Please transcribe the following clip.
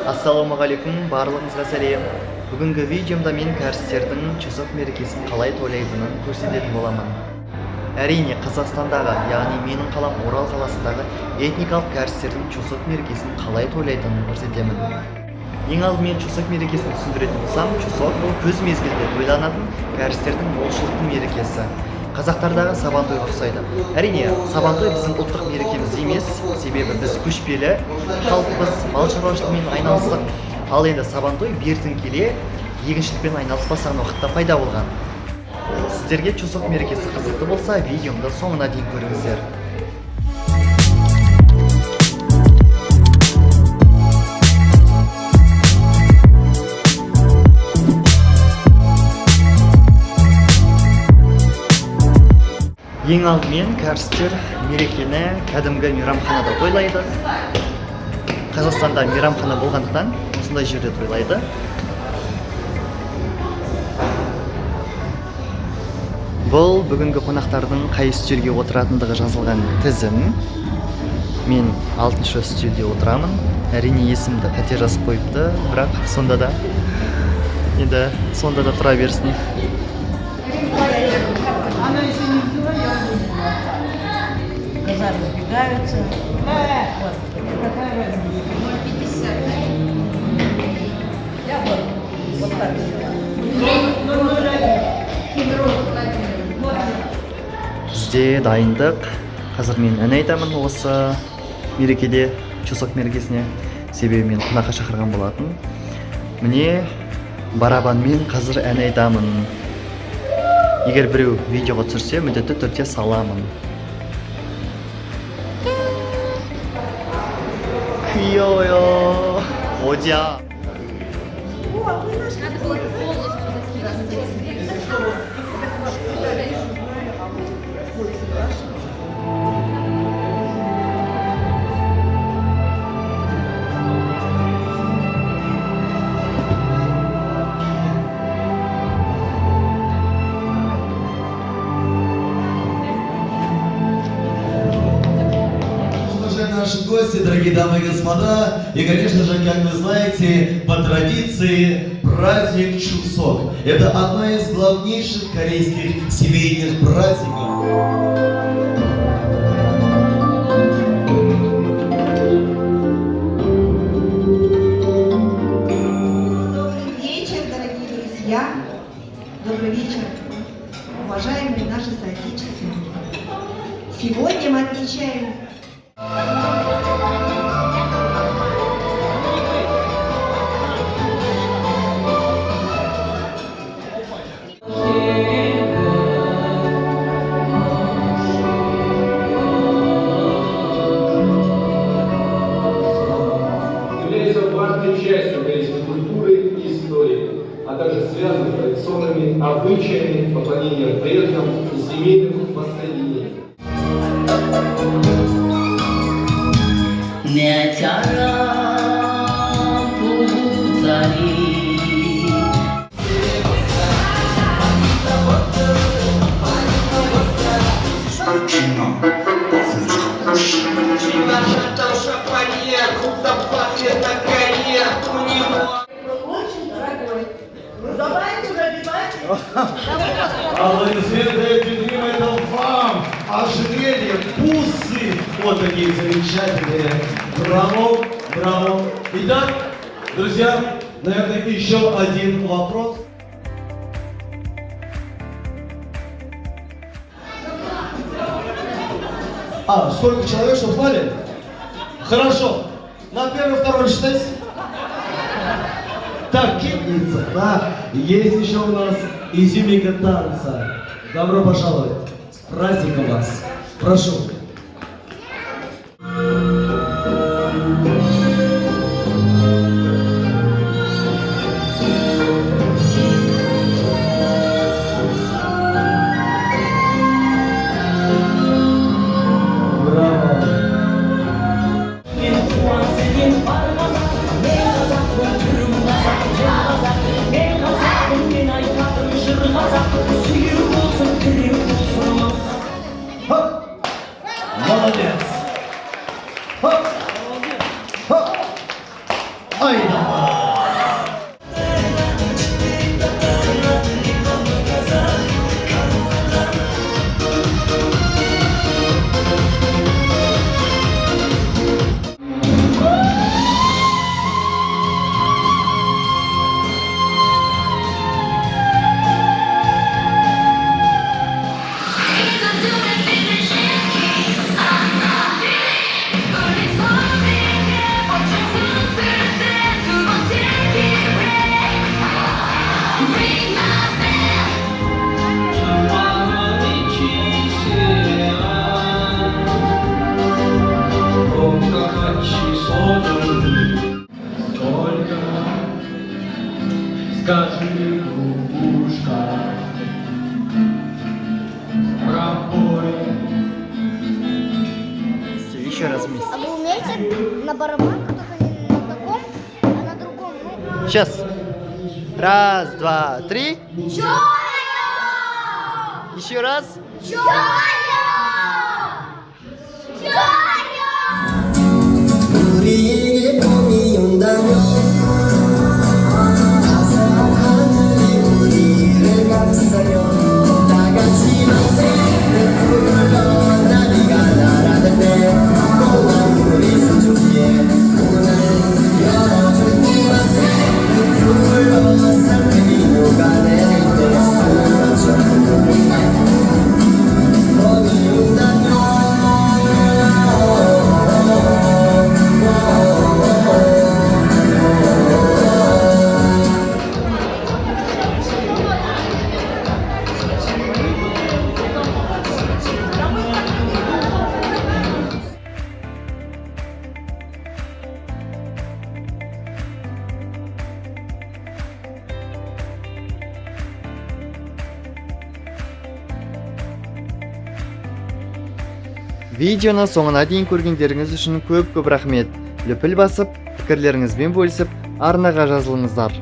Ассалаумағалейкум, барлығыңызға сәлем. Бүгінгі видеомда мен кәрістердің Чусок мерекесін қалай тойлайтынын көрсететін боламын. Әрине, Қазақстандағы, яғни менің қалам Орал қаласындағы этникалық кәрістердің Чусок мерекесін қалай тойлайтынын көрсетемін. Ең алдымен Чусок мерекесін түсіндіретін болсам, Чусок бұл көз мезгілде тойланатын кәрістердің молшылықтың мерекесі. Қазақтардағы сабантойға ұқсайды. Әрине, сабантой біздің ұлттық мерекеміз емес, себебі біз көшпелі халықпыз, мал шаруашылығымен айналыстық. Ал енді сабантой бертін келе егіншілікпен айналыспасаған уақытта пайда болған. Сіздерге Чусок мерекесі қызықты болса, видеомды соңына дейін көріңіздер. Ең алдымен кәрістер мерекені кәдімгі мейрамханада тойлайды. Қазақстанда мейрамхана болғандықтан осындай жерде тойлайды. Бұл бүгінгі қонақтардың қай үстелге отыратындығы жазылған тізім. Мен 6-шы үстелде отырамын. Әрине есімді қате жазып қойыпты, бірақ сонда да тұра берсін. Глаза разбегаются. Вот. Какая разница? 0,50. Я вот так. Бізде дайындық. Қазір мен ән айтамын осы мерекеде, Чусок мерекесіне. Себебі мен қонаққа шақырған болатын. Міне барабанмен қазір ән айтамын. Егер біреу видеоға түсірсе, міндетті түрде саламын. Күйеуі, одя. Надо было полностью Наши гости, дорогие дамы и господа, и, конечно же, как вы знаете, по традиции праздник Чусок. Это одна из главнейших корейских семейных праздников. Добрый вечер, дорогие друзья. Добрый вечер, уважаемые наши соотечественники. Сегодня мы отмечаем является важной частью корейской культуры и истории, а также связан с традиционными обычаями поклонения предкам и семейным воссоединением. Аплодисменты этим это вам! Ожерелье, бусы! Вот такие замечательные. Браво, браво. Итак, друзья, наверное, еще один вопрос. Сколько человек, чтобы знали? Хорошо. На первый, второй считайте. Так, кипница, да. Есть еще у нас изюминка танца. Добро пожаловать. С праздником вас. Прошу. Айдамыр! Скажи в ушко про бой. Еще раз вместе. А вы умеете на барабанах, только не на таком, а на другом? Ну, Сейчас. Раз, два, три. Чую! Еще раз. Чую! Чую! 우리에게 봄이 온다면 화사한 하늘이 우리를 감싸요 다같이 밤새를 불러 나비가 날아들 때 공원 우리 소중해 문을 열어줄 때 밤새를 불러 상큼이 녹아내릴 때 숨어줘 봄이 온다면 Видеоны соңына дейін көргендеріңіз үшін көп рахмет. Лүпіл басып, пікірлеріңізбен бөлісіп, арнаға жазылыңыздар.